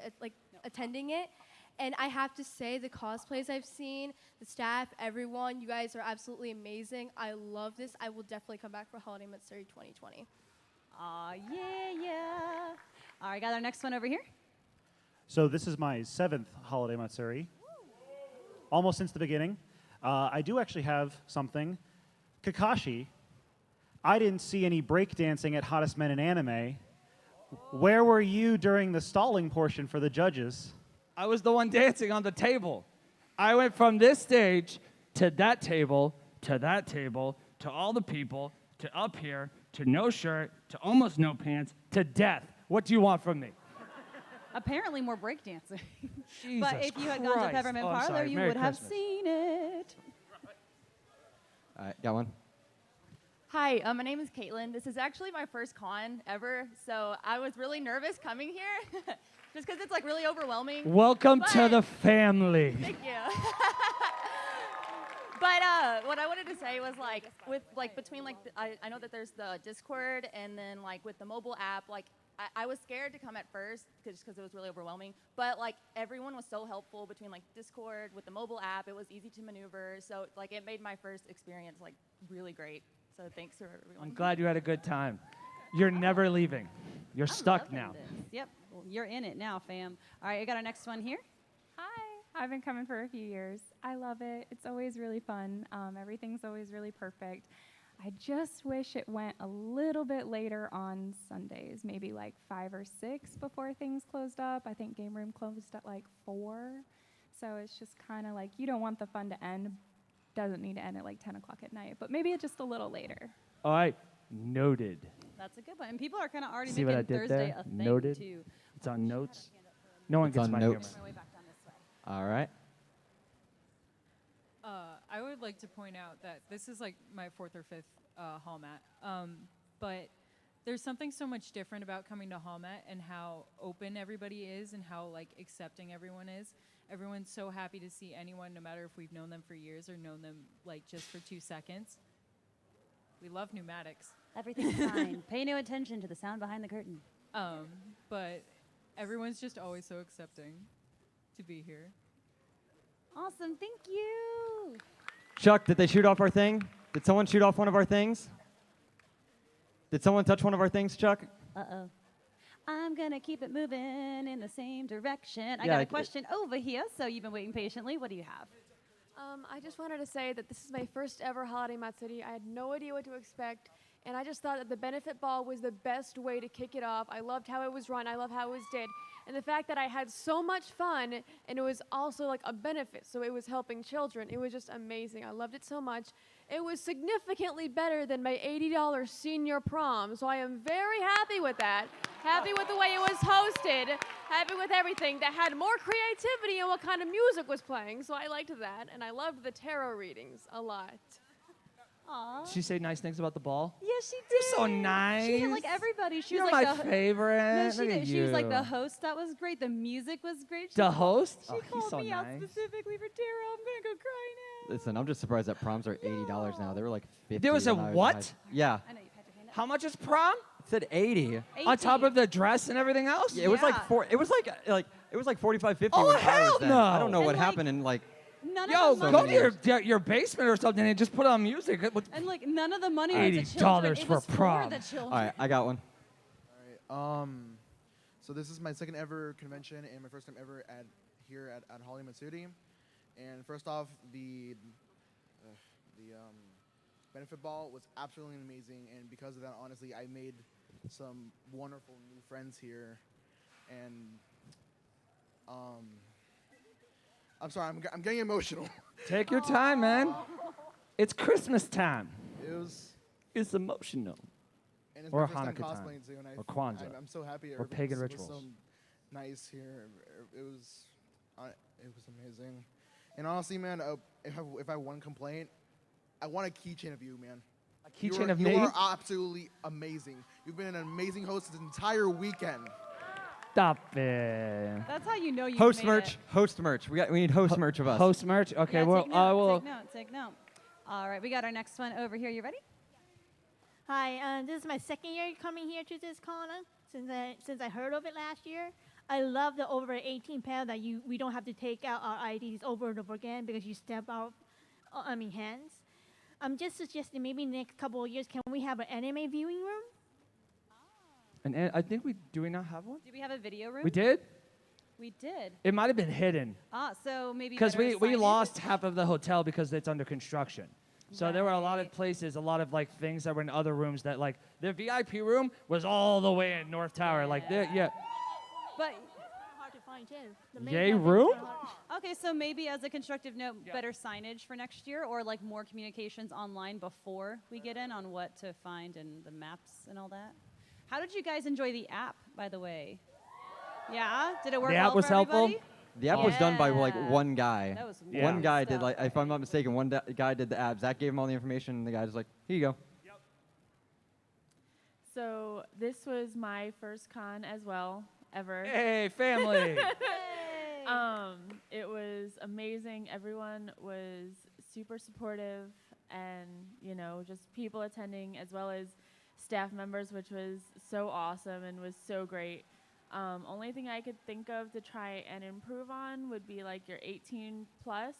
attending it. And I have to say, the cosplays I've seen, the staff, everyone, you guys are absolutely amazing. I love this. I will definitely come back for Holiday Matsuri 2020. Aw, yeah. All right, got our next one over here. So this is my 7th Holiday Matsuri. Almost since the beginning. I do actually have something. Kakashi, I didn't see any breakdancing at Hottest Men in Anime. Where were you during the stalling portion for the judges? I was the one dancing on the table. I went from this stage to that table, to that table, to all the people, to up here, to no shirt, to almost no pants, to death. What do you want from me? Apparently more breakdancing. Jesus But if you had gone to Christ. Peppermint Oh, I'm Parlor, sorry. you Merry would have Christmas. seen it. All right, got one. Hi, my name is Caitlin. This is actually my first con ever, so I was really nervous coming here, just because it's like really overwhelming. Welcome to But- the family. Thank you. But what I wanted to say was between I know that there's the Discord and then with the mobile app, I was scared to come at first because it was really overwhelming. But everyone was so helpful between Discord with the mobile app. It was easy to maneuver, so it made my first experience really great. So thanks for everyone. I'm glad you had a good time. You're never leaving. You're stuck now. Yep, well, you're in it now, fam. All right, I got our next one here. I've been coming for a few years. I love it. It's always really fun. Everything's always really perfect. I just wish it went a little bit later on Sundays, maybe 5 or 6 before things closed up. I think game room closed at 4. So it's just kind of you don't want the fun to end. Doesn't need to end at 10 o'clock at night, but maybe just a little later. All right, noted. That's a good one. And people are kind of already See what I making did Thursday there? a thing, Noted. too. It's on notes. No one It's gets on my notes. humor. All right. I would like to point out that this is my 4th or 5th hall mat, but there's something so much different about coming to hall mat and how open everybody is and how accepting everyone is. Everyone's so happy to see anyone, no matter if we've known them for years or known them just for 2 seconds. We love pneumatics. Everything's fine. Pay no attention to the sound behind the curtain. But everyone's just always so accepting to be here. Awesome, thank you. Chuck, did they shoot off our thing? Did someone shoot off one of our things? Did someone touch one of our things, Chuck? Uh-oh. I'm going to keep it moving in the same direction. I Yeah, got a question over here, so you've been waiting patiently. What do you have? I just wanted to say that this is my first ever Holiday Matsuri. I had no idea what to expect, and I just thought that the benefit ball was the best way to kick it off. I loved how it was run. I love how it was did. And the fact that I had so much fun, and it was also a benefit, so it was helping children. It was just amazing. I loved it so much. It was significantly better than my $80 senior prom, so I am very happy with that. Happy with the way it was hosted. Happy with everything. That had more creativity in what kind of music was playing, so I liked that. And I loved the tarot readings a lot. Aww. Did she say nice things about the ball? Yeah, she did. You're so nice. She hit everybody. She You're was my the favorite. No, she Look did. at She was you. the host. That was great. The music was great. She The host? She Oh, he's called so me out nice. specifically for tarot. I'm gonna go cry now. Listen, I'm just surprised that proms are $80 now. They were 50. There was a when I what? in high- Yeah. How much is prom? It said 80. On top of the dress and everything else? Yeah, it was like 45, 50 Oh, when I was hell then. no. I don't know And what happened in None Yo, of the go money. to your basement or something and just put on music. And like none of the money went to children. $80 It for was prom. For the children. All right, I got one. So this is my second ever convention and my first time ever here at Holiday Matsuri. And first off, the benefit ball was absolutely amazing, and because of that, honestly, I made some wonderful new friends here. And I'm sorry, I'm getting emotional. Take your time, man. It's Christmas time. It's emotional. And it's Or my first time Hanukkah time. cosplaying too, and Or Kwanzaa. I'm so happy. Or pagan everything was rituals. so nice here. It was amazing. And honestly, man, if I have one complaint, I want a keychain of you, man. A keychain of me? You are absolutely amazing. You've been an amazing host this entire weekend. Stop it. That's how you know you Host made merch. It. Host merch. We need host merch of us. Host merch? Okay, Yeah, well, take I note, will. Take note. All right, we got our next one over here. You ready? Hi, this is my second year coming here to this con since I heard of it last year. I love the over 18 panel that we don't have to take out our IDs over and over again because you step out, hands. I'm just suggesting maybe next couple of years, can we have an anime viewing room? And I think do we not have one? Do we have a video room? We did? We did. It might have been hidden. So maybe Because better we signage? lost half of the hotel because it's under construction. So there were a lot of places, a lot of like things that were in other rooms that like the VIP room was all the way in North Tower. Like there, yeah. But hard to find too. The main Yay buildings room? are hard. okay, so maybe as a constructive note, better signage for next year, or like more communications online before we get in on what to find and the maps and all that. How did you guys enjoy the app, by the way? Yeah, did it work The well app was for helpful. everybody? The app was done by like one guy. That was One guy did like, if I'm not mistaken, guy did the app. Zach gave him all the information, and the guy was like, "Here you go." So this was my first con as well, ever. Hey, family. It was amazing. Everyone was super supportive, and just people attending as well as staff members, which was so awesome and was so great. Only thing I could think of to try and improve on would be like your 18 plus,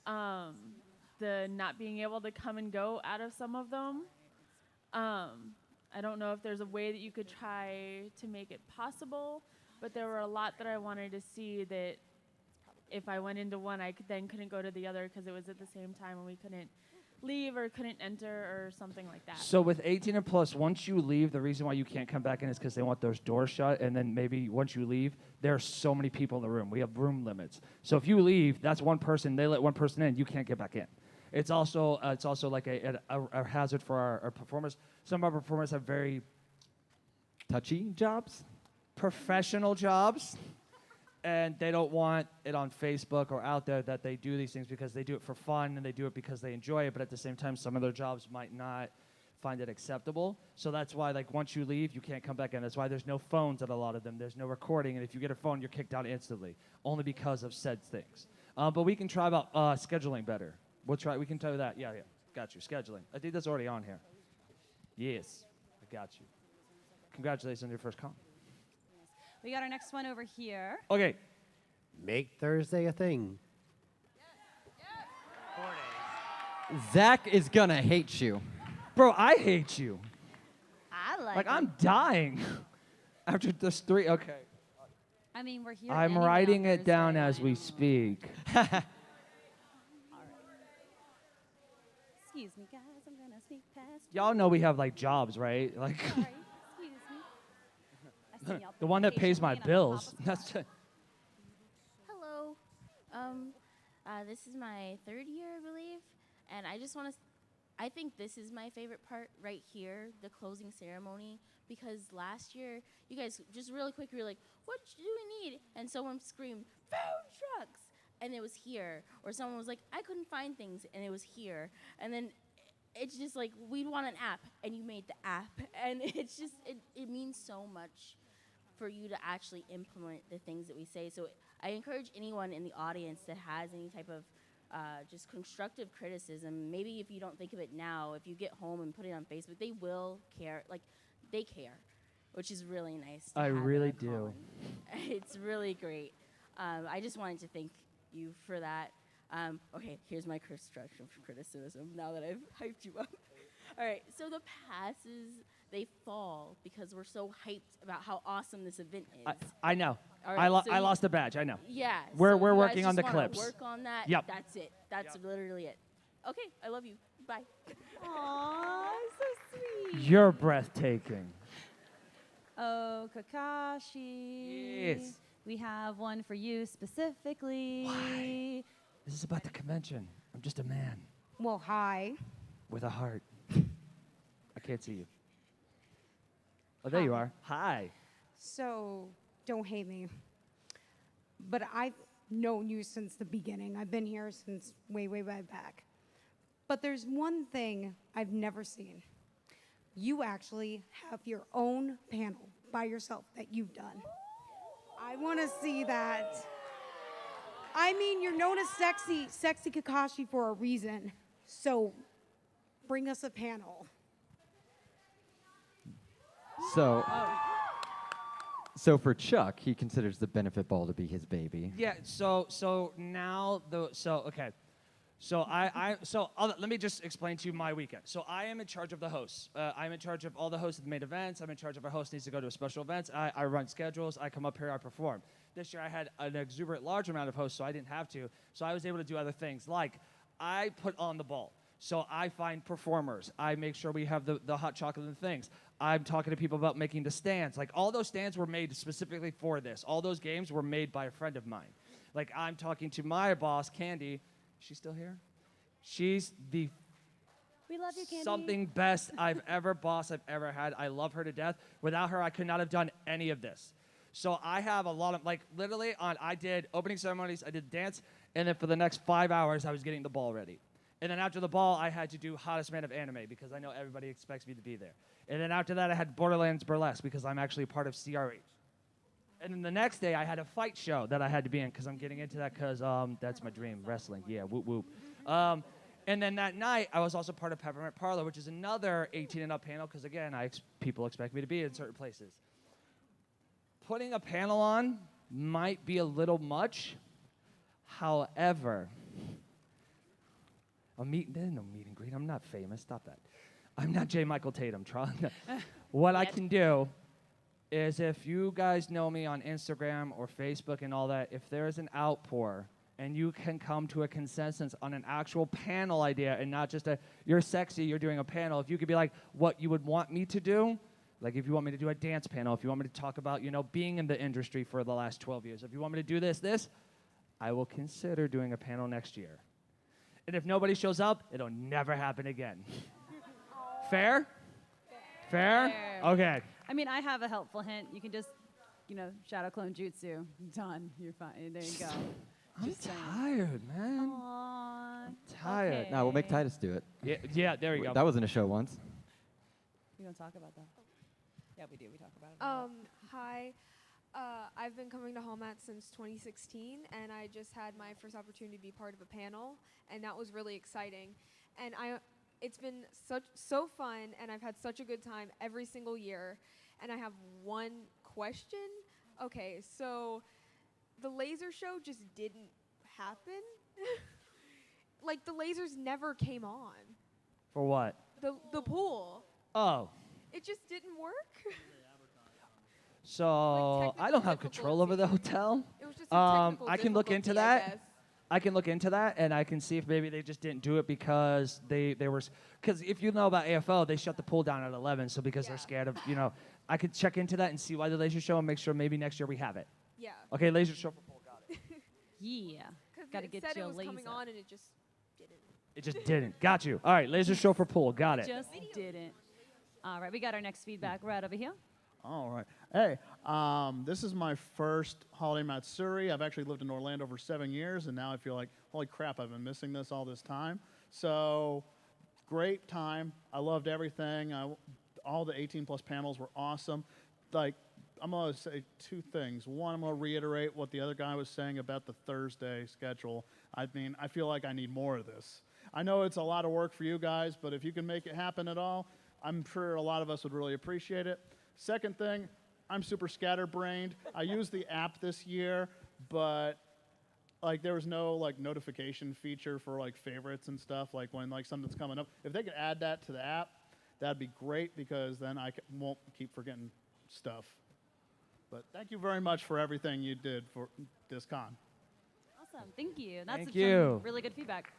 the not being able to come and go out of some of them. I don't know if there's a way that you could try to make it possible, but there were a lot that I wanted to see that if I went into one, I couldn't go to the other because it was at the same time and we couldn't leave or couldn't enter or something like that. So with 18 and plus, once you leave, the reason why you can't come back in is because they want those doors shut, and then maybe once you leave, there are so many people in the room. We have room limits. So if you leave, that's one person. They let one person in, you can't get back in. It's also like a hazard for our performers. Some of our performers have very touchy jobs, professional jobs. And they don't want it on Facebook or out there that they do these things because they do it for fun and they do it because they enjoy it. But at the same time, some of their jobs might not find it acceptable. So that's why, like, once you leave, you can't come back in. That's why there's no phones at a lot of them. There's no recording. And if you get a phone, you're kicked out instantly, only because of said things. But we can try about scheduling better. We can try that. Yeah. Got you. Scheduling. I think that's already on here. Yes. I got you. Congratulations on your first con. We got our next one over here. Okay. Make Thursday a thing. Zach is gonna hate you. Bro, I hate you. I like Like, it. I'm dying after this 3. Okay. I mean, we're here. I'm anyway writing on it down Thursday. as we speak. Excuse me, guys. I'm gonna sneak past. Y'all know we have, like, jobs, right? Like, Sorry. Excuse me. I seen y'all the one that pays my patiently, and I'm gonna bills. pop a That's Hello. This is my third year, I believe, and I just want to. I think this is my favorite part right here, the closing ceremony, because last year you guys just really quick, you were like, "What do we need?" And someone screamed, "Food trucks!" And it was here, or someone was like, "I couldn't find things," and it was here, and then. It's just like, we want an app, and you made the app. And it's just, it means so much for you to actually implement the things that we say. So I encourage anyone in the audience that has any type of just constructive criticism, maybe if you don't think of it now, if you get home and put it on Facebook, they will care. Like, they care, which is really nice. I really do. It's really great. I just wanted to thank you for that. Okay, here's my construction criticism now that I've hyped you up. All right, so the passes, they fall because we're so hyped about how awesome this event is. I know. All right, so I you- lost a badge. I know. Yeah. We're so you guys working on just the wanna clips. Work on that. Yep. That's it. That's literally it. Okay, I love you. Bye. Aw, so sweet. You're breathtaking. Oh, Kakashi. Yes. We have one for you specifically. Why? This is about the convention. I'm just a man Well, hi. with a heart. I can't see you. Oh, there you are. Hi. So, don't hate me. But I've known you since the beginning. I've been here since way, way, way back. But there's one thing I've never seen. You actually have your own panel by yourself that you've done. I want to see that. I mean, you're known as sexy Kakashi for a reason. So, bring us a panel. So, so for Chuck, he considers the benefit ball to be his baby. Yeah. So now okay. So let me just explain to you my weekend. So I am in charge of the hosts. I'm in charge of all the hosts of the main events. I'm in charge of our host needs to go to special events. I run schedules. I come up here. I perform. This year I had an exuberant large amount of hosts, so I didn't have to. So I was able to do other things like I put on the ball. So I find performers. I make sure we have the hot chocolate and things. I'm talking to people about making the stands. Like all those stands were made specifically for this. All those games were made by a friend of mine. Like I'm talking to my boss, Candy. Is she still here? She's the We love you, Candy. something best boss I've ever had. I love her to death. Without her, I could not have done any of this. So I have a lot of, like, literally, I did opening ceremonies, I did dance, and then for the next 5 hours, I was getting the ball ready. And then after the ball, I had to do Hottest Man of Anime because I know everybody expects me to be there. And then after that, I had Borderlands Burlesque because I'm actually part of CRH. And then the next day, I had a fight show that I had to be in because I'm getting into that because that's my dream, wrestling. Yeah, whoop, whoop. And then that night, I was also part of Peppermint Parlor, which is another 18 and up panel because, again, people expect me to be in certain places. Putting a panel on might be a little much. However, there's no meet and greet. I'm not famous. Stop that. I'm not J. Michael Tatum. What I can do is if you guys know me on Instagram or Facebook and all that, if there is an outpour and you can come to a consensus on an actual panel idea and not just you're sexy, you're doing a panel. If you could be like, what you would want me to do, like if you want me to do a dance panel, if you want me to talk about, being in the industry for the last 12 years, if you want me to do this, I will consider doing a panel next year. And if nobody shows up, it'll never happen again. Fair? Fair? Okay. I mean, I have a helpful hint. You can just, shadow clone jutsu. Done. You're fine. There you go. I'm tired, man. Aww. I'm tired. Okay. Nah, we'll make Titus do it. Yeah, there we go. That was in a show once. We don't talk about that. Yeah, we do. We talk about it. Hi. I've been coming to holmat since 2016, and I just had my first opportunity to be part of a panel, and that was really exciting. And it's been so fun, and I've had such a good time every single year. And I have one question. Okay, so the laser show just didn't happen. Like the lasers never came on. For what? The pool. Oh. It just didn't work. So I don't have control over the hotel. It was just a technical I can look into difficulty, I that. guess. I can look into that, and I can see if maybe they just didn't do it because they were. Because if you know about AFO, they shut the pool down at 11. So because they're scared of, I could check into that and see why the laser show and make sure maybe next year we have it. Yeah. Okay, laser show for pool. Got it. Yeah. Got to get said your it was laser. coming on, and it just didn't. It just didn't. Got you. All right, laser show for pool. Got it. Just didn't. All right, we got our next feedback right over here. All right. Hey, this is my first holiday Matsuri. I've actually lived in Orlando for 7 years, and now I feel like, holy crap, I've been missing this all this time. So, great time. I loved everything. All the 18-plus panels were awesome. Like, I'm going to say two things. One, I'm going to reiterate what the other guy was saying about the Thursday schedule. I mean, I feel like I need more of this. I know it's a lot of work for you guys, but if you can make it happen at all, I'm sure a lot of us would really appreciate it. Second thing, I'm super scatterbrained. I used the app this year, but like there was no like notification feature for like favorites and stuff, like when like something's coming up. If they could add that to the app, that'd be great, because then I won't keep forgetting stuff. But thank you very much for everything you did for this con. Awesome. Thank you. That's Thank some you. really good feedback.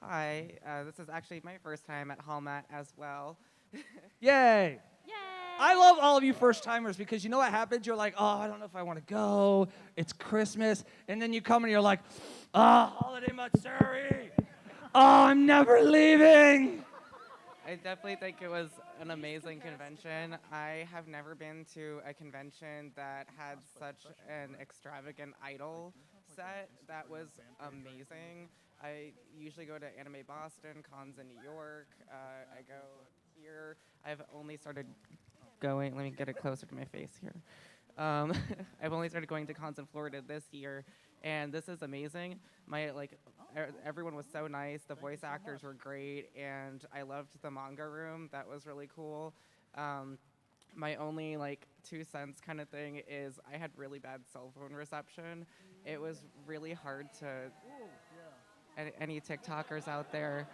Hi, this is actually my first time at Holmat as well. Yay! I love all of you first timers because you know what happens? You're like, oh, I don't know if I want to go. It's Christmas. And then you come and you're like, holiday Matsuri. Oh, I'm never leaving. I definitely think it was an amazing convention. I have never been to a convention that had such an extravagant idol set. That was amazing. I usually go to Anime Boston, cons in New York. I go here. I've only started going, let me get it closer to my face here. I've only started going to cons in Florida this year, and this is amazing. Everyone was so nice. The voice actors were great, and I loved the manga room. That was really cool. My only 2 cents kind of thing is I had really bad cell phone reception. It was really hard to. Any TikTokers out there?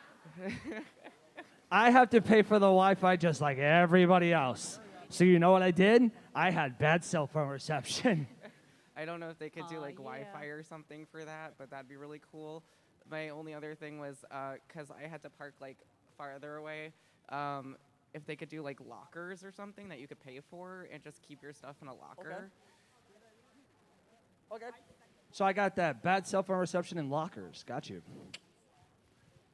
I have to pay for the Wi-Fi just like everybody else. So you know what I did? I had bad cell phone reception. I don't know if they could do Wi-Fi or something for that, but that'd be really cool. My only other thing was because I had to park farther away. If they could do lockers or something that you could pay for and just keep your stuff in a locker. Okay. So I got that bad cell phone reception in lockers. Got you.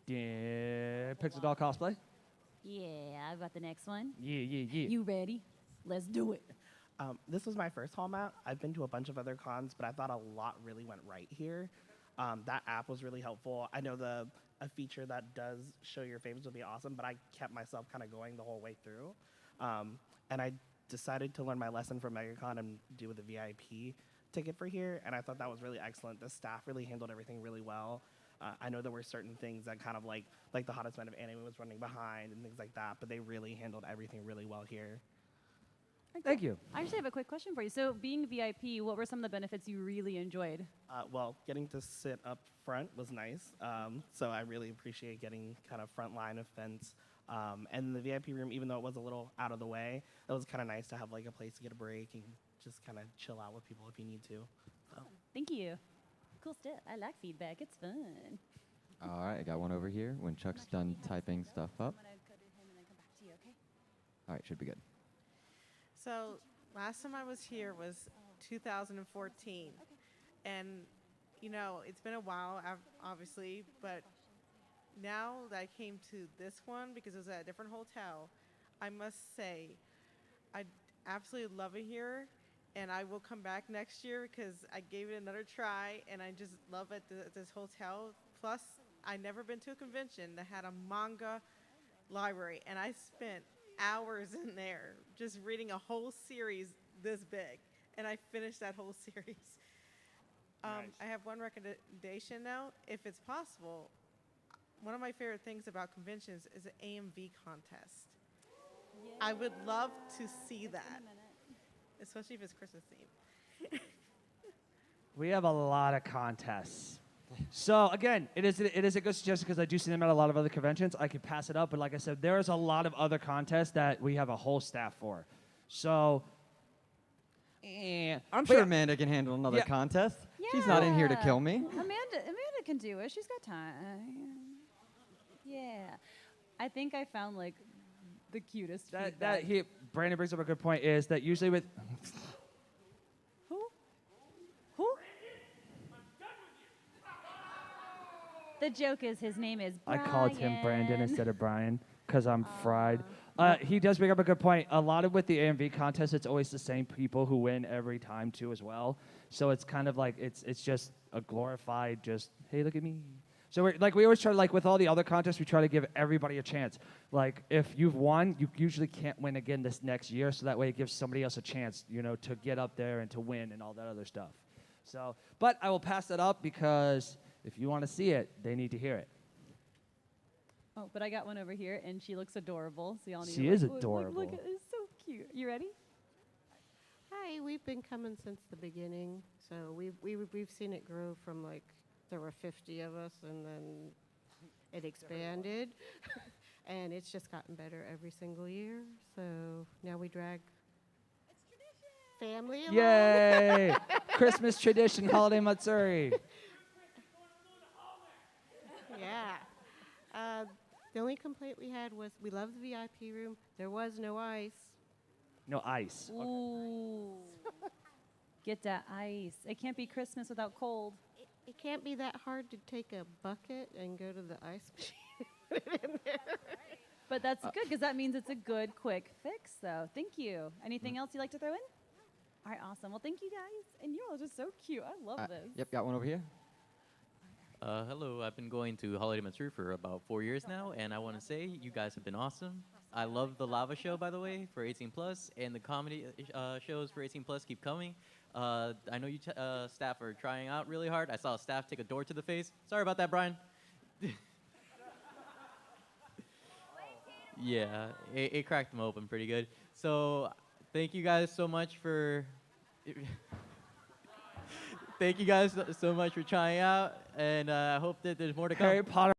Yeah, Pixel Doll Cosplay. Yeah, I've got the next one. Yeah. You ready? Let's do it. This was my first Holmat. I've been to a bunch of other cons, but I thought a lot really went right here. That app was really helpful. I know a feature that does show your favorites would be awesome, but I kept myself kind of going the whole way through. And I decided to learn my lesson from MegaCon and do with the VIP ticket for here, and I thought that was really excellent. The staff really handled everything really well. I know there were certain things that kind of like the hottest man of anime was running behind and things like that, but they really handled everything really well here. Thank you. I actually have a quick question for you. So being VIP, what were some of the benefits you really enjoyed? Well, getting to sit up front was nice, so I really appreciate getting kind of front line of fence. And the VIP room, even though it was a little out of the way, it was kind of nice to have a place to get a break and just kind of chill out with people if you need to. So. Thank you. Cool stuff. I like feedback. It's fun. All right, I got one over here when Chuck's done typing stuff up. All right, should be good. So last time I was here was 2014. And, it's been a while, obviously, but now that I came to this one, because it was at a different hotel, I must say I absolutely love it here. And I will come back next year because I gave it another try, and I just love it this hotel. Plus, I've never been to a convention that had a manga library, and I spent hours in there just reading a whole series this big, and I finished that whole series. I have one recommendation now. If it's possible, one of my favorite things about conventions is an AMV contest. I would love to see that. Especially if it's Christmas themed. We have a lot of contests. So again, it is a good suggestion because I do see them at a lot of other conventions. I could pass it up, but like I said, there is a lot of other contests that we have a whole staff for. So, I'm sure Amanda can handle another contest. She's not in here to kill me. Amanda can do it. She's got time. Yeah. I think I found the cutest feedback. Brandon brings up a good point. Is that usually with Who? The joke is his name is Brian. I called him Brandon instead of Brian because I'm fried. He does bring up a good point. A lot of with the AMV contest, it's always the same people who win every time too as well. So it's kind of it's just a glorified hey, look at me. So we always try with all the other contests, we try to give everybody a chance. If you've won, you usually can't win again this next year, so that way it gives somebody else a chance, to get up there and to win and all that other stuff. So, but I will pass that up because if you want to see it, they need to hear it. Oh, but I got one over here, and she looks adorable. So y'all need She to is look, adorable. Look, it's so cute. You ready? Hi, Hi, we've been coming since the beginning. So we've seen it grow from like there were 50 of us and then it expanded. And it's just gotten better every single year. So now we drag family along. Yay! Christmas tradition, holiday Matsuri. Yeah. The only complaint we had was we love the VIP room. There was no ice. No ice. Ooh. Get that ice. It can't be Christmas without cold. It can't be that hard to take a bucket and go to the ice machine and put it in there. But that's good because that means it's a good, quick fix, though. Thank you. Anything else you'd like to throw in? All right, awesome. Well, thank you guys. And you're all just so cute. I love this. Yep, got one over here. Hello, I've been going to Holiday Matsuri for about 4 years now, and I want to say you guys have been awesome. I love the lava show, by the way, for 18 plus, and the comedy shows for 18 plus keep coming. I know you staff are trying out really hard. I saw a staff take a door to the face. Sorry about that, Brian. Yeah, it cracked them open pretty good. So thank you guys so much for... Thank you guys so much for trying out, and I hope that there's more to come. Harry Potter.